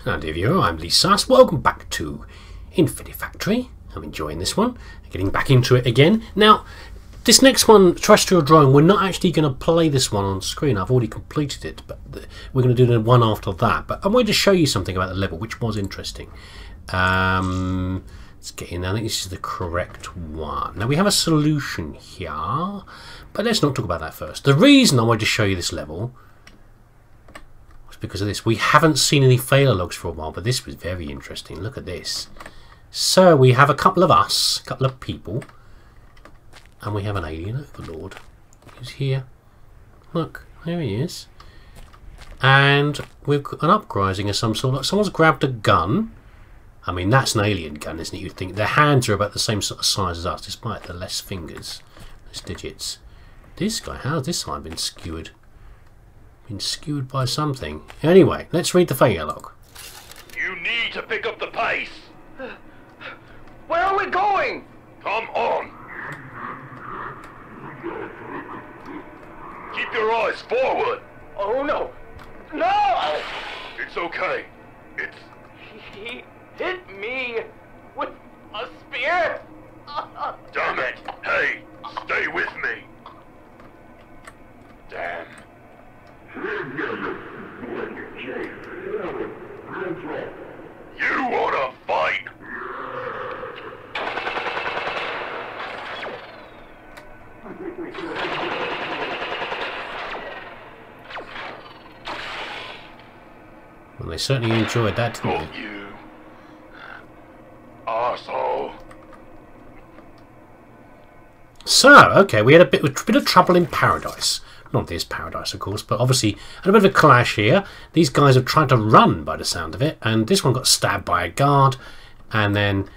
Hello dear viewer, I'm leesusss. Welcome back to Infinifactory. I'm enjoying this one, getting back into it again. Now, this next one, Terrestrial Drone, we're not actually going to play this one on screen. I've already completed it, but we're going to do the one after that. But I'm going to show you something about the level, which was interesting. Let's get in. I think this is the correct one. Now, we have a solution here, but let's not talk about that first. The reason I wanted to show you this level because of this. We haven't seen any failure logs for a while, but this was very interesting. Look at this. So we have a couple of us, a couple of people, and we have an alien overlord who's here. Look, there he is. And we've got an uprising of some sort. Like someone's grabbed a gun. I mean, that's an alien gun, isn't it? You'd think their hands are about the same sort of size as us, despite the less fingers, less digits. This guy, how's this side been skewered? Been skewered by something. Anyway, let's read the failure log. You need to pick up the pace. Where are we going? Come on. Keep your eyes forward. Oh no. No! It's okay. He hit me with a spear. Damn it. Hey, stay with me. Damn. You wanna fight? Well, they certainly enjoyed that, didn't Not they? you. Arsehole. So, okay, we had a bit of trouble in paradise. Not this paradise, of course, but obviously had a bit of a clash here. These guys have tried to run by the sound of it, and this one got stabbed by a guard, and then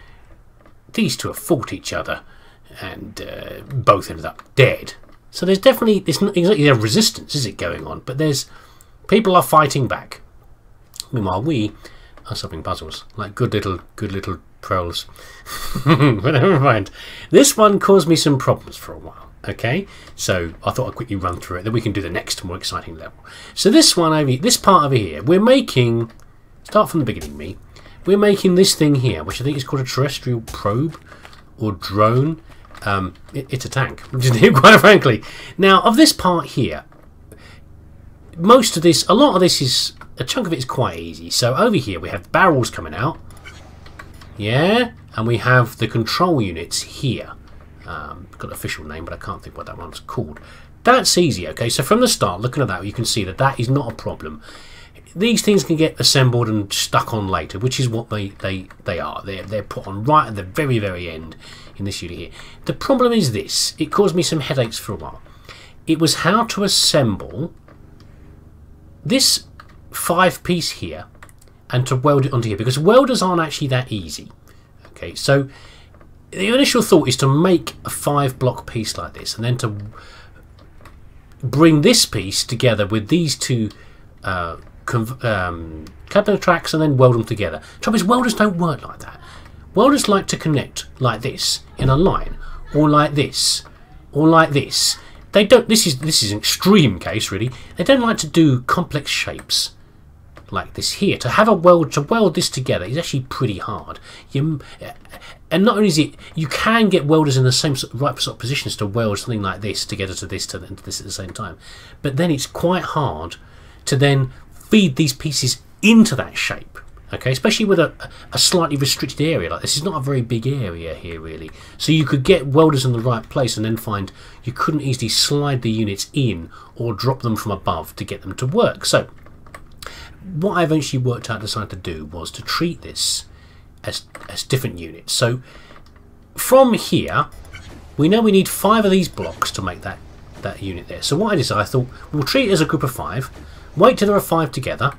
these two have fought each other, and both ended up dead. So there's definitely, it's not exactly a resistance, is it, going on? But there's, people are fighting back. Meanwhile, we are solving puzzles, like good little trolls. But never mind. This one caused me some problems for a while. Okay, so I thought I'd quickly run through it, then we can do the next more exciting level. So this one over here, this part over here, we're making, start from the beginning, we're making this thing here, which I think is called a terrestrial probe or drone. It's a tank, quite frankly. Now, of this part here, most of this, a lot of this is, a chunk of it is quite easy. So over here we have barrels coming out, yeah, and we have the control units here. Got an official name, but I can't think what that one's called. That's easy, okay? So from the start, looking at that, you can see that that is not a problem. These things can get assembled and stuck on later, which is what they are. They're put on right at the very, very end in this unit here. The problem is this. It caused me some headaches for a while. It was how to assemble this 5-piece here and to weld it onto here, because welders aren't actually that easy. Okay, so the initial thought is to make a 5-block piece like this, and then to bring this piece together with these two cabinet tracks, and then weld them together. The trouble is, welders don't work like that. Welders like to connect like this in a line, or like this, or like this. They don't. This is an extreme case, really. They don't like to do complex shapes like this here. To have a weld this together is actually pretty hard. And not only is it, you can get welders in the same right sort of positions to weld something like this together to this to this at the same time, but then it's quite hard to then feed these pieces into that shape. Okay, especially with a slightly restricted area like this. It's not a very big area here, really. So you could get welders in the right place and then find you couldn't easily slide the units in or drop them from above to get them to work. So what I eventually decided to do was to treat this as different units. So from here, we know we need 5 of these blocks to make that unit there. So what I decided, I thought we'll treat it as a group of 5, wait till there are 5 together,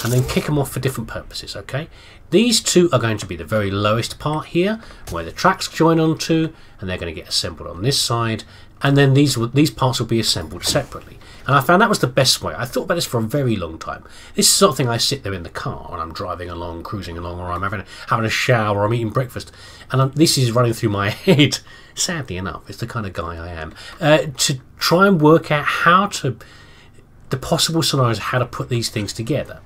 and then kick them off for different purposes. Okay, these two are going to be the very lowest part here, where the tracks join onto, and they're going to get assembled on this side, and then these parts will be assembled separately. And I found that was the best way. I thought about this for a very long time. This is the sort of thing I sit there in the car when I'm driving along, cruising along, or I'm having a shower, or I'm eating breakfast, and this is running through my head. Sadly enough, it's the kind of guy I am. To try and work out the possible scenarios, how to put these things together.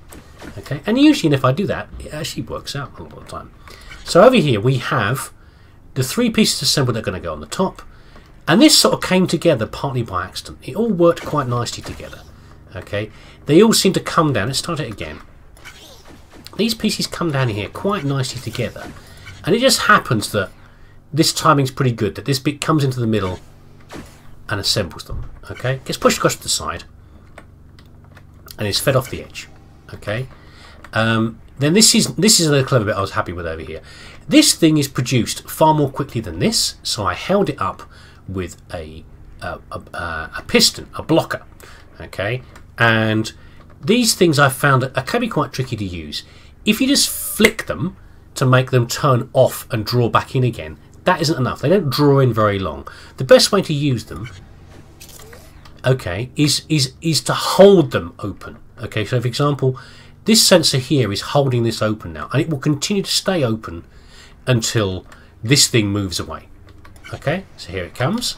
Okay, and usually if I do that, it actually works out a lot of the time. So over here we have the 3 pieces assembled that are going to go on the top, and this sort of came together partly by accident. It all worked quite nicely together. Okay, they all seem to come down. Let's start it again. These pieces come down here quite nicely together, and it just happens that this timing's pretty good, that this bit comes into the middle and assembles them. Okay, gets pushed across to the side and is fed off the edge. Okay, then this is another clever bit I was happy with over here. This thing is produced far more quickly than this, so I held it up with a piston, a blocker. Okay, and these things I found can be quite tricky to use. If you just flick them to make them turn off and draw back in again, that isn't enough. They don't draw in very long. The best way to use them, okay, is to hold them open. Okay, so for example, this sensor here is holding this open now, and it will continue to stay open until this thing moves away. Okay, so here it comes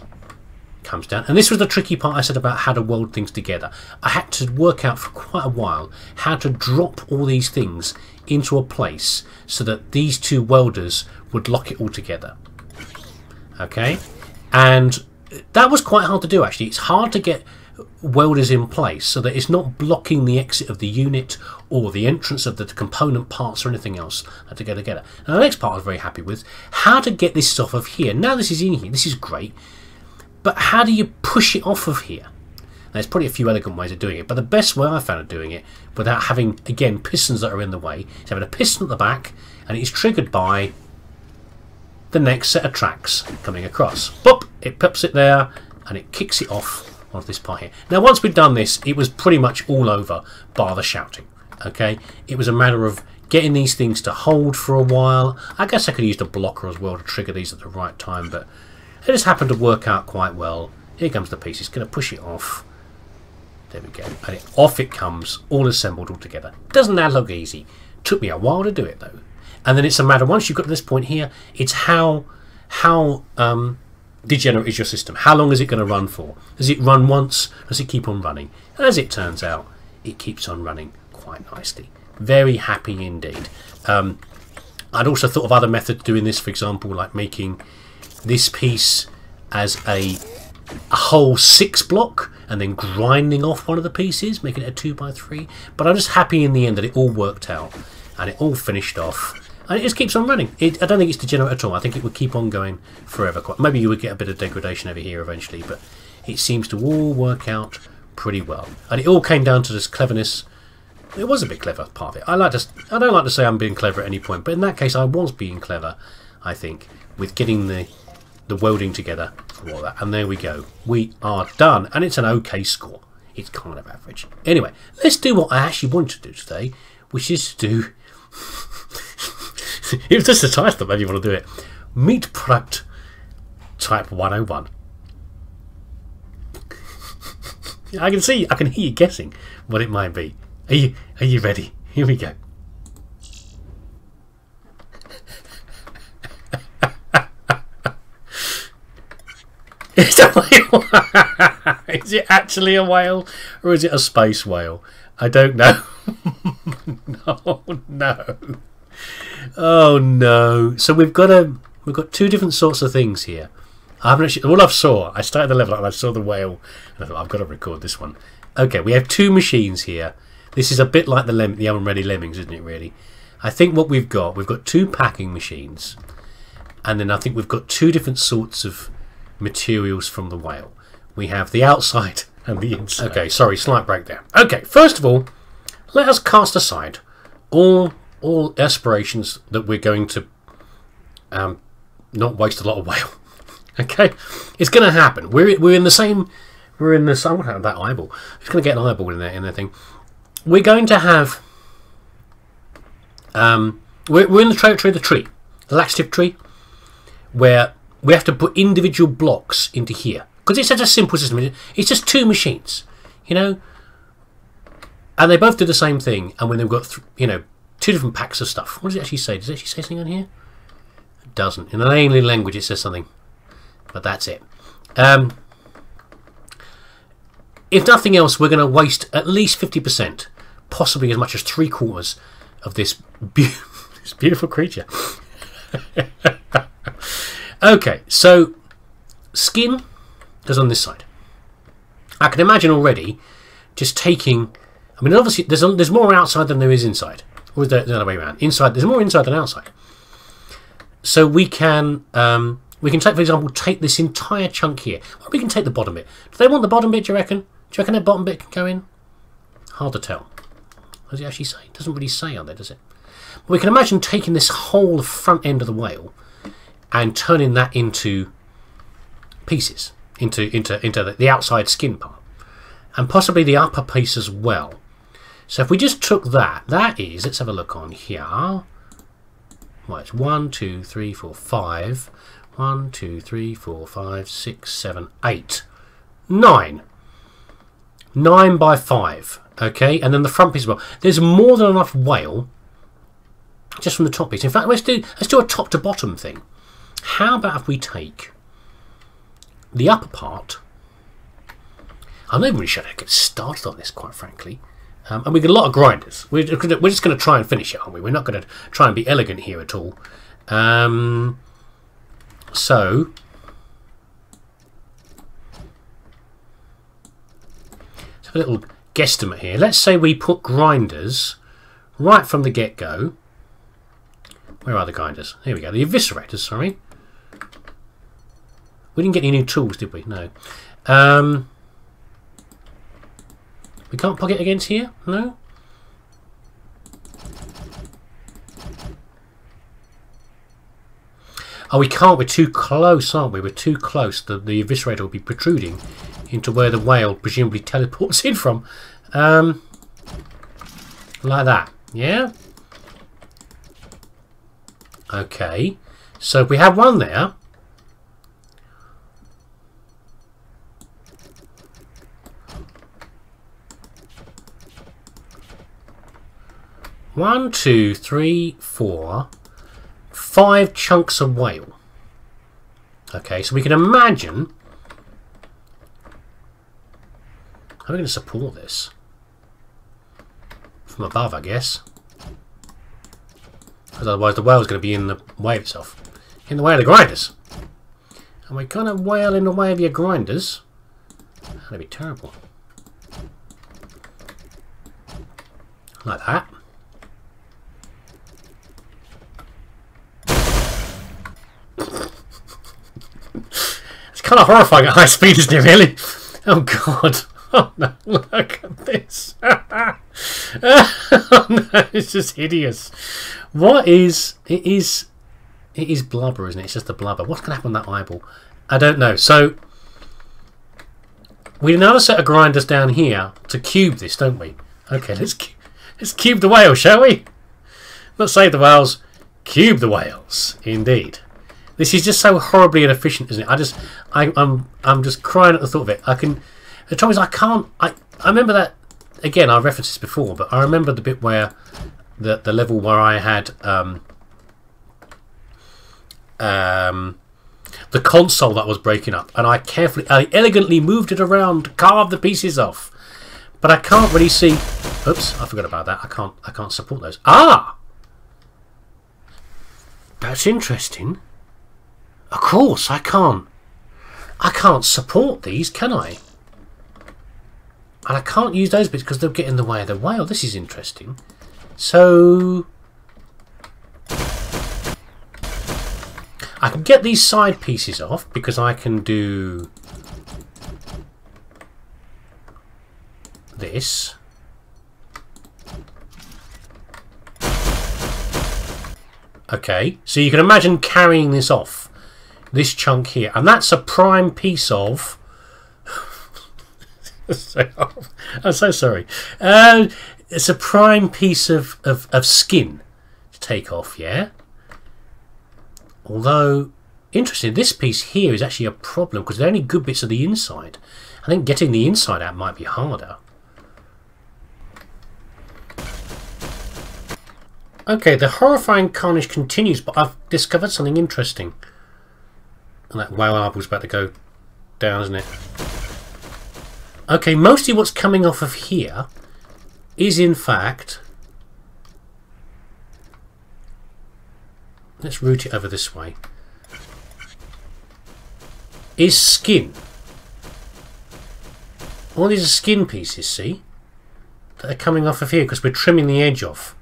down, and this was the tricky part I said about how to weld things together. I had to work out for quite a while how to drop all these things into a place so that these 2 welders would lock it all together. Okay, and that was quite hard to do actually. It's hard to get welders in place so that it's not blocking the exit of the unit or the entrance of the component parts or anything else to go together. Now the next part I was very happy with, how to get this off of here. Now this is in here, this is great, but how do you push it off of here? There's probably a few elegant ways of doing it, but the best way I found of doing it without having, again, pistons that are in the way, is having a piston at the back, and it is triggered by the next set of tracks coming across. Boop! It pops it there, and it kicks it off onto this part here. Now once we'd done this, it was pretty much all over, bar the shouting. Okay, it was a matter of getting these things to hold for a while. I guess I could have used a blocker as well to trigger these at the right time, but it just happened to work out quite well. Here comes the piece. It's going to push it off. There we go. And off it comes, all assembled all together. Doesn't that look easy? Took me a while to do it though. And then it's a matter, once you've got to this point here, it's how degenerate is your system? How long is it going to run for? Does it run once? Does it keep on running? And as it turns out, it keeps on running quite nicely. Very happy indeed. I'd also thought of other methods of doing this, for example, like making this piece as a whole 6 block and then grinding off one of the pieces, making it a 2x3. But I'm just happy in the end that it all worked out and it all finished off. And it just keeps on running. I don't think it's degenerate at all. I think it would keep on going forever. Maybe you would get a bit of degradation over here eventually, but it seems to all work out pretty well. And it all came down to this cleverness. It was a bit clever, part of it. I don't like to say I'm being clever at any point, but in that case I was being clever, I think, with getting the welding together for all that. And there we go. We are done. And it's an okay score. It's kind of average. Anyway, let's do what I actually wanted to do today, which is to do... it was just a title that made me want to do it. Meat Product Type 101. I can hear you guessing what it might be. Are you ready? Here we go. It's a whale. Is it actually a whale or is it a space whale? I don't know. No. Oh no. So we've got 2 different sorts of things here. I haven't actually, I started the level and I saw the whale and I thought I've got to record this one. Okay, we have 2 machines here. This is a bit like the Oven Ready Lemmings, isn't it really? I think what we've got 2 packing machines, and then I think we've got 2 different sorts of materials from the whale. We have the outside and the inside. Okay, sorry, slight breakdown. Okay, first of all, let us cast aside all aspirations that we're going to not waste a lot of whale. Okay, it's going to happen. We're in the same. We're in the same. What happened to that eyeball? It's going to get an eyeball in there thing. We're going to have. We're in the territory of the tree, the laxative tree, where we have to put individual blocks into here because it's such a simple system. It's just 2 machines, you know, and they both do the same thing. And when they've got 2 different packs of stuff, what does it actually say? Does it actually say something on here? It doesn't. In an alien language, it says something, but that's it. If nothing else, we're going to waste at least 50% possibly as much as 3/4 of this, this beautiful creature. Okay, so skin is on this side. I can imagine already just taking... I mean, obviously, there's more outside than there is inside. Or is there the other way around? There's more inside than outside. So we can take, for example, take this entire chunk here. Or we can take the bottom bit. Do they want the bottom bit, do you reckon? Do you reckon that bottom bit can go in? Hard to tell. What does it actually say? It doesn't really say on there, does it? But we can imagine taking this whole front end of the whale and turning that into pieces, into the outside skin part. And possibly the upper piece as well. So if we just took that, that is, let's have a look on here. Well, it's 1, 2, 3, 4, 5. 1, 2, 3, 4, 5, 6, 7, 8. 9. 9 by 5. Okay, and then the front piece as well. There's more than enough whale just from the top piece. In fact, let's do a top to bottom thing. How about if we take the upper part? I'm not even really sure how to get started on this, quite frankly. And we get a lot of grinders. We're just going to try and finish it, aren't we? We're not going to try and be elegant here at all. So let's have a little guesstimate here. Let's say we put grinders right from the get-go. Where are the grinders? Here we go. The eviscerators, sorry. We didn't get any new tools, did we? No. We can't plug it against here? No? Oh, we can't. We're too close, aren't we? We're too close. The eviscerator will be protruding into where the whale presumably teleports in from. Like that. Yeah? Okay. So if we have one there... One, two, three, 4, 5 chunks of whale. Okay, so we can imagine... How are we going to support this? From above, I guess. Because otherwise the whale's going to be in the way of itself. In the way of the grinders. And we're going to whale in the way of your grinders. That'd be terrible. Like that. It's kind of horrifying at high speed, isn't it, really? Oh, God. Oh, no. Look at this. Oh, no. It's just hideous. What is... It is blubber, isn't it? It's just a blubber. What's going to happen with that eyeball? I don't know. So, we need another set of grinders down here to cube this, don't we? Okay, let's cube the whale, shall we? Not save the whales. Cube the whales. Indeed. This is just so horribly inefficient, isn't it? I'm just crying at the thought of it. The trouble is, I can't. I remember that again. I referenced this before, but I remember the bit where the level where I had the console that was breaking up, and I elegantly moved it around to carve the pieces off. But I can't really see. Oops, I forgot about that. I can't support those. Ah, that's interesting. Of course, I can't support these, can I? And I can't use those bits because they'll get in the way of the whale. This is interesting. So I can get these side pieces off because I can do this. Okay, so you can imagine carrying this off. This chunk here, and that's a prime piece of... I'm so sorry. It's a prime piece of skin to take off, yeah? Although, interesting, this piece here is actually a problem because they're only good bits of the inside. I think getting the inside out might be harder. Okay, the horrifying carnage continues, but I've discovered something interesting. And that whale eyeballs about to go down, isn't it? Okay, mostly what's coming off of here is in fact, let's route it over this way, is skin. All these are skin pieces, see? That are coming off of here because we're trimming the edge off.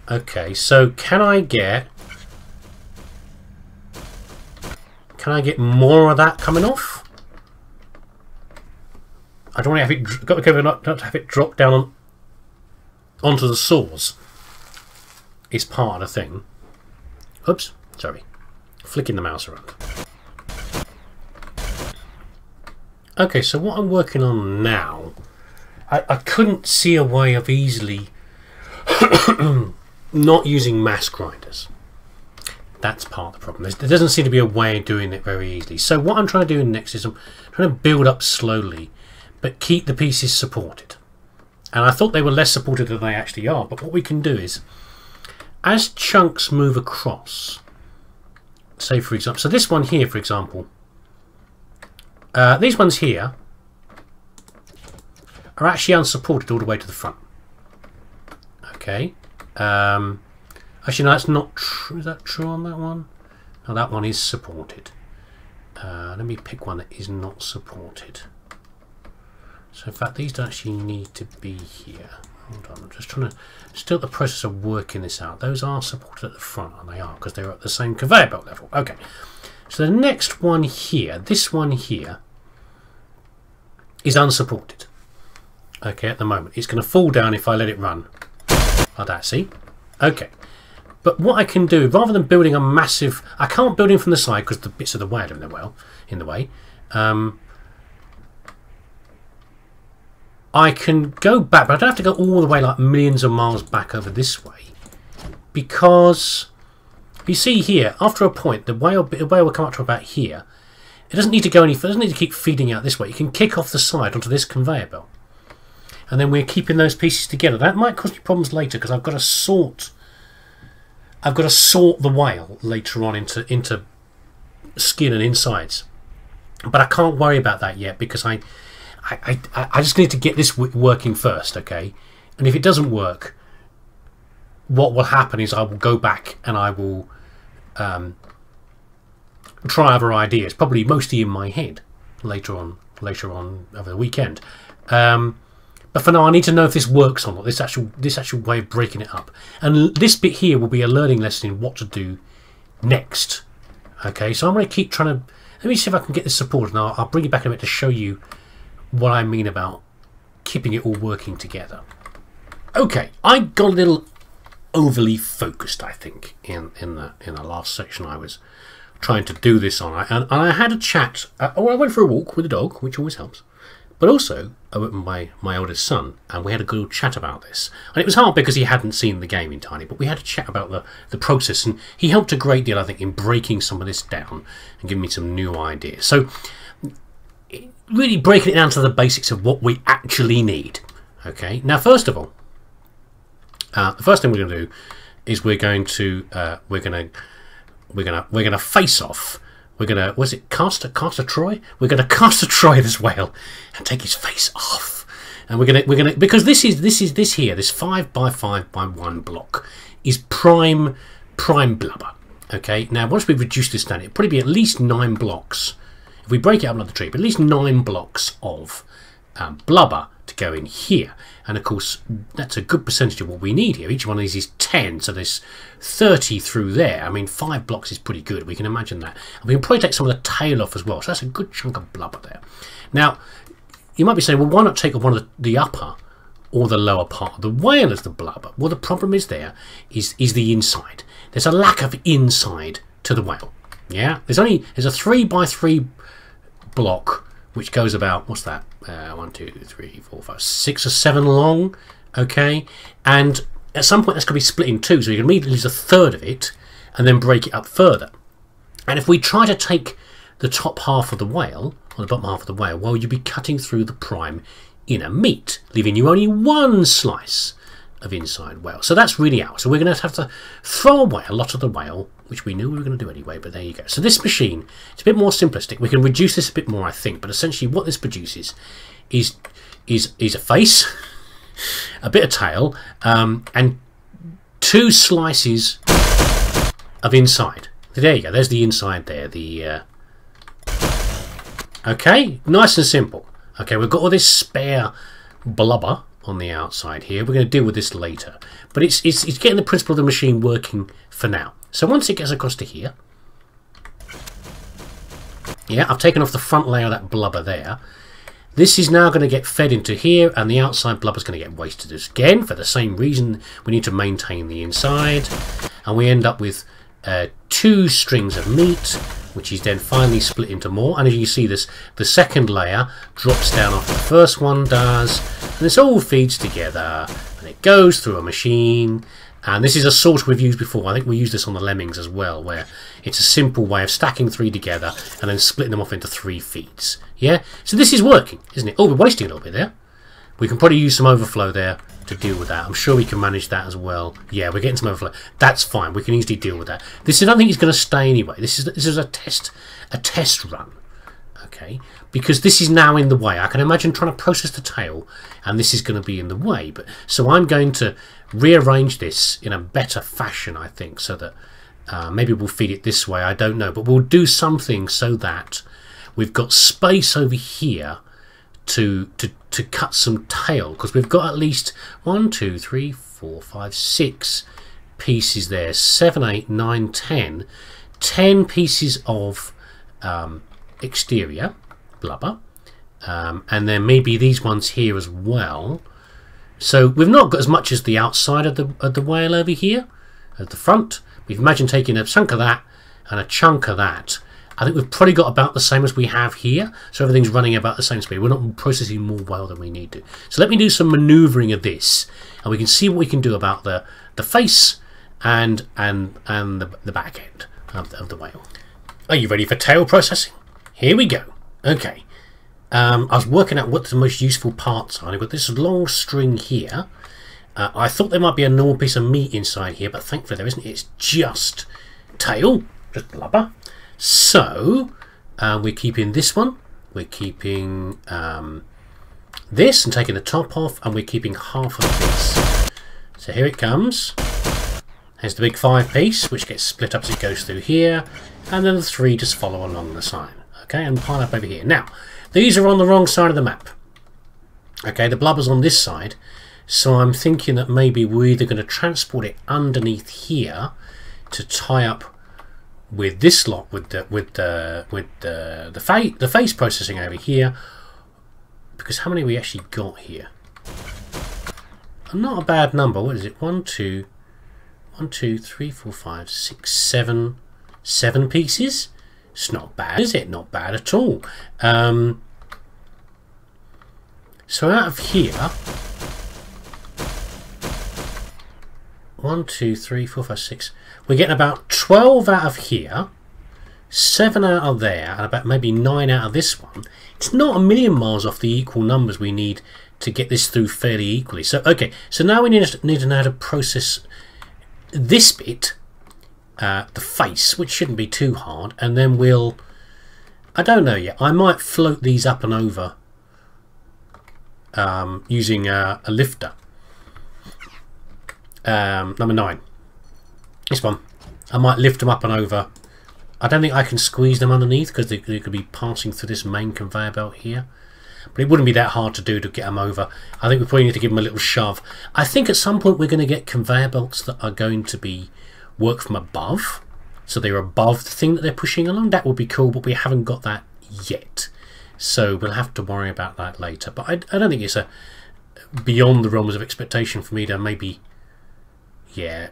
Okay, so can I get more of that coming off? I don't want to have it, got to go not to have it drop down onto the saws. Is part of the thing. Oops, sorry. Flicking the mouse around. Okay, so what I'm working on now, I couldn't see a way of easily not using mass grinders. That's part of the problem. There doesn't seem to be a way of doing it very easily. So what I'm trying to do next is I'm trying to build up slowly, but keep the pieces supported. And I thought they were less supported than they actually are. But what we can do is, as chunks move across, say for example, so this one here, for example, these ones here are actually unsupported all the way to the front. Okay. Actually, no, that's not true. Is that true on that one? No, that one is supported. Let me pick one that is not supported. So, in fact, these don't actually need to be here. Hold on, I'm just trying to... Still the process of working this out. Those are supported at the front, and they are, because they're at the same conveyor belt level. Okay. So, the next one here, this one here, is unsupported. Okay, at the moment. It's going to fall down if I let it run. Like that, see? Okay. But what I can do, rather than building a massive... I can't build in from the side because the bits of the way are in the way. I can go back, but I don't have to go all the way like millions of miles back over this way. Because, you see here, after a point, the whale will come up to about here. It doesn't need to go any further, it doesn't need to keep feeding out this way. You can kick off the side onto this conveyor belt. And then we're keeping those pieces together. That might cause me problems later because I've got to sort the whale later on into skin and insides. But I can't worry about that yet because I just need to get this working first, okay? And if it doesn't work, what will happen is I will go back and I will try other ideas, probably mostly in my head later on over the weekend. But for now, I need to know if this works or not. This actual way of breaking it up, and this bit here will be a learning lesson in what to do next. Okay, so I'm going to keep trying to. Let me see if I can get this supported, and I'll bring it back in a bit to show you what I mean about keeping it all working together. Okay, I got a little overly focused, I think, in the last section I was trying to do this on, and I had a chat. I went for a walk with the dog, which always helps. But also, I went with my eldest son, and we had a good chat about this. And it was hard because he hadn't seen the game entirely, but we had a chat about the process, and he helped a great deal, I think, in breaking some of this down and giving me some new ideas. So, really breaking it down to the basics of what we actually need. Okay. Now, first of all, the first thing we're going to do is we're going to face off. We're gonna, was it cast a Troy? We're gonna cast a Troy this whale and take his face off, and we're gonna because this 5x5x1 block is prime blubber. Okay, now once we've reduced this down, it'll probably be at least 9 blocks. If we break it up like the tree, but at least 9 blocks of blubber to go in here. And of course, that's a good percentage of what we need here. Each one of these is 10, so there's 30 through there. I mean, 5 blocks is pretty good. We can imagine that. And we can probably take some of the tail off as well. So that's a good chunk of blubber there. Now, you might be saying, well, why not take off one of the upper or the lower part of the whale as the blubber? Well, the problem is the inside. There's a lack of inside to the whale. Yeah, there's a 3x3 block, which goes about, what's that? 1, 2, 3, 4, 5, 6 or 7 long. Okay, and at some point that's going to be split in 2, so you can immediately lose a third of it and then break it up further. And if we try to take the top half of the whale, or the bottom half of the whale, well, you'd be cutting through the prime inner meat, leaving you only 1 slice of inside whale. So that's really out. So we're going to have to throw away a lot of the whale, which we knew we were going to do anyway, but there you go. So this machine, it's a bit more simplistic. We can reduce this a bit more, I think, but essentially what this produces is a face a bit of tail, and 2 slices of inside. There you go. There's the inside there. Okay, nice and simple. Okay, we've got all this spare blubber on the outside here. We're going to deal with this later, but it's getting the principle of the machine working for now. So once it gets across to here, yeah, I've taken off the front layer of that blubber there. This is now going to get fed into here, and the outside blubber is going to get wasted again for the same reason. We need to maintain the inside, and we end up with 2 strings of meat, which is then finally split into more. And as you see, this the second layer drops down after the first one does, and this all feeds together, and it goes through a machine. And this is a sort we've used before. I think we used this on the lemmings as well, where it's a simple way of stacking 3 together and then splitting them off into 3 feeds. Yeah, so this is working, isn't it? Oh, we're wasting a little bit there. We can probably use some overflow there to deal with that. I'm sure we can manage that as well. Yeah, we're getting some overflow. That's fine. We can easily deal with that. This I don't think it's going to stay anyway. This is a test run. Okay, because this is now in the way. I can imagine trying to process the tail, and this is going to be in the way. But so I'm going to rearrange this in a better fashion, I think, so that maybe we'll feed it this way. I don't know, but we'll do something so that we've got space over here to cut some tail, because we've got at least 1, 2, 3, 4, 5, 6 pieces there. 7, 8, 9, 10 pieces of exterior blubber, and then maybe these ones here as well. So we've not got as much as the outside of the whale over here at the front. We've imagined taking a chunk of that and a chunk of that. I think we've probably got about the same as we have here, so everything's running about the same speed. We're not processing more whale than we need to. So let me do some manoeuvring of this, and we can see what we can do about the face and the back end of the whale. Are you ready for tail processing? Here we go. Okay. I was working out what the most useful parts are. I've got this long string here. I thought there might be a normal piece of meat inside here, but thankfully there isn't. It's just tail, just blubber. So we're keeping this one. We're keeping this and taking the top off, and we're keeping half of this. So here it comes. Here's the big 5 piece, which gets split up as it goes through here, and then the 3 just follow along the side. Okay, and pile up over here. Now, these are on the wrong side of the map. Okay, the blubber's on this side, so I'm thinking that maybe we're either going to transport it underneath here to tie up with this lot, with the face processing over here. Because how many have we actually got here? Not a bad number. What is it? 1, 2, 3, 4, 5, 6, 7 pieces. It's not bad, is it? Not bad at all. So out of here, 1, 2, 3, 4, 5, 6. We're getting about 12 out of here, 7 out of there, and about maybe 9 out of this one. It's not a million miles off the equal numbers we need to get this through fairly equally. So okay, so now we need to know how to process this bit, the face, which shouldn't be too hard, and then we'll, I don't know yet, I might float these up and over using a lifter. Number 9, this one, I might lift them up and over. I don't think I can squeeze them underneath because they could be passing through this main conveyor belt here, but it wouldn't be that hard to do to get them over. I think we probably need to give them a little shove. I think at some point we're going to get conveyor belts that are going to be work from above, so they're above the thing that they're pushing along. That would be cool, but we haven't got that yet, so we'll have to worry about that later. But I don't think it's a beyond the realms of expectation for me to maybe, yeah,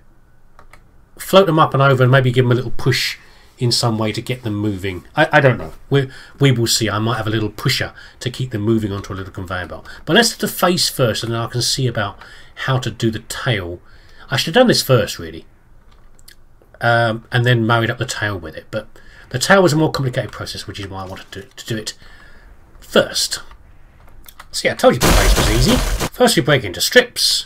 float them up and over and maybe give them a little push in some way to get them moving. I don't know. We will see. I might have a little pusher to keep them moving onto a little conveyor belt. But let's do the face first, and then I can see about how to do the tail. I should have done this first, really, and then married up the tail with it. But the tail was a more complicated process, which is why I wanted to do it first. So yeah, I told you the face was easy. First we break into strips,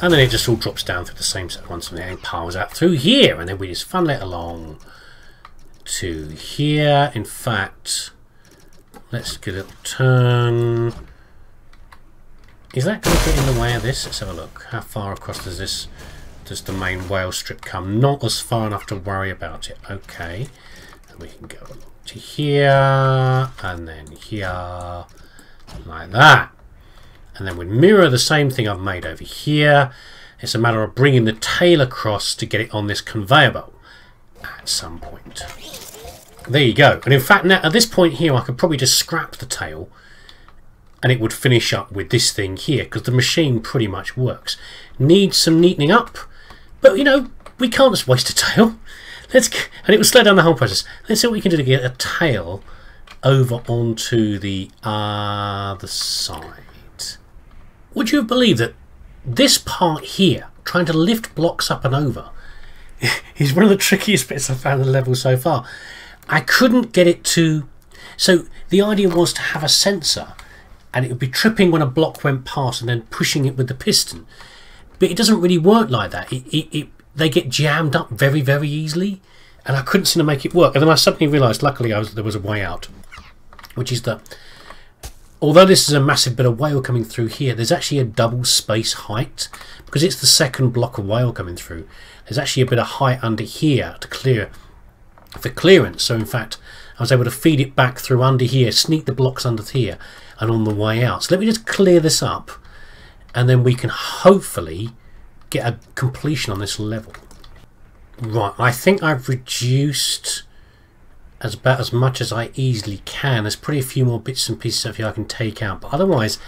and then it just all drops down through the same set once, and then it piles out through here, and then we just funnel it along to here. In fact, let's get a little turn. Is that going to get in the way of this? Let's have a look. How far across does the main whale strip come? Not as far enough to worry about it. Okay. And we can go to here, and then here, like that. And then we mirror the same thing I've made over here. It's a matter of bringing the tail across to get it on this conveyor belt at some point. There you go. And in fact, now at this point here, I could probably just scrap the tail and it would finish up with this thing here, because the machine pretty much works. Needs some neatening up, but you know, we can't just waste a tail. And it will slow down the whole process. Let's see what we can do to get a tail over onto the other side. Would you have believed that this part here, trying to lift blocks up and over, is one of the trickiest bits I've found in the level so far. I couldn't get it to... So the idea was to have a sensor, and it would be tripping when a block went past and then pushing it with the piston. But it doesn't really work like that. They get jammed up very, very easily, and I couldn't seem to make it work. And then I suddenly realised, luckily, there was a way out, which is that although this is a massive bit of whale coming through here, there's actually a double space height, because it's the second block of whale coming through. There's actually a bit of height under here to clear for clearance. So in fact, I was able to feed it back through under here, sneak the blocks under here, and on the way out. So let me just clear this up, and then we can hopefully get a completion on this level. Right, I think I've reduced about as much as I easily can. There's pretty a few more bits and pieces of here I can take out, but otherwise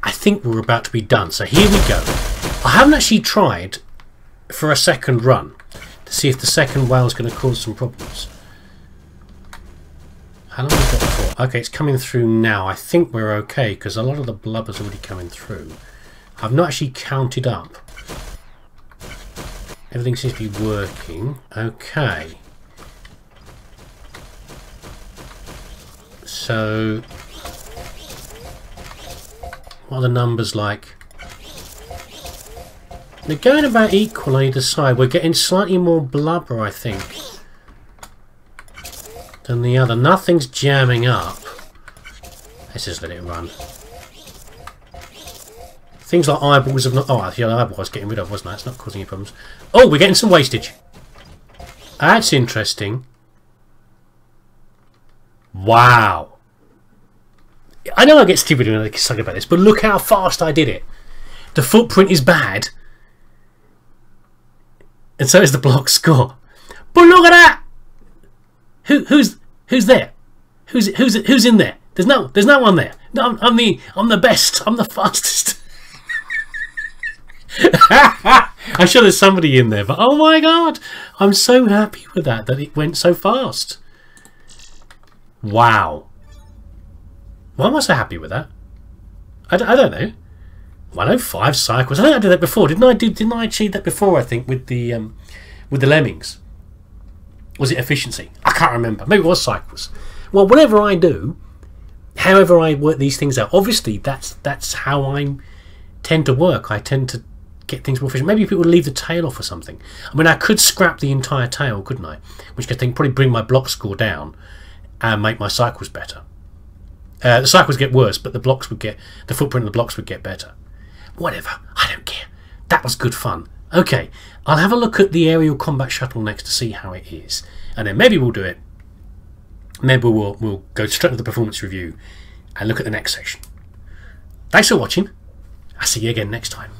I think we're about to be done. So here we go. I haven't actually tried for a second run to see if the second whale is going to cause some problems. How long have we got for? Okay, it's coming through now. I think we're okay, because a lot of the blubber's already coming through. I've not actually counted up. Everything seems to be working. Okay. So, what are the numbers like? They're going about equal on either side. We're getting slightly more blubber, I think, than the other. Nothing's jamming up. Let's just let it run. Things like eyeballs have not... Oh, actually, the eyeball I was getting rid of, wasn't I? It's not causing any problems. Oh, we're getting some wastage. That's interesting. Wow. I know I get stupid when I talk about this, but look how fast I did it. The footprint is bad, and so is the block score. But look at that. Who's there? Who's in there? There's no one there. No, I'm the best. I'm the fastest. I'm sure there's somebody in there, but oh my god, I'm so happy with that it went so fast. Wow. Why am I so happy with that? I don't know. 105 cycles. I think I did that before. Didn't I achieve that before? I think with the lemmings. Was it efficiency? I can't remember. Maybe it was cycles. Well, whatever I do, however I work these things out, obviously that's how I tend to work. I tend to get things more efficient. Maybe people would leave the tail off or something. I mean, I could scrap the entire tail, couldn't I? Which could probably bring my block score down and make my cycles better. The cycles get worse, but the footprint of the blocks would get better. Whatever, I don't care. That was good fun. Okay, I'll have a look at the aerial combat shuttle next to see how it is, and then maybe we'll do it. Maybe we'll go straight to the performance review and look at the next section. Thanks for watching. I'll see you again next time.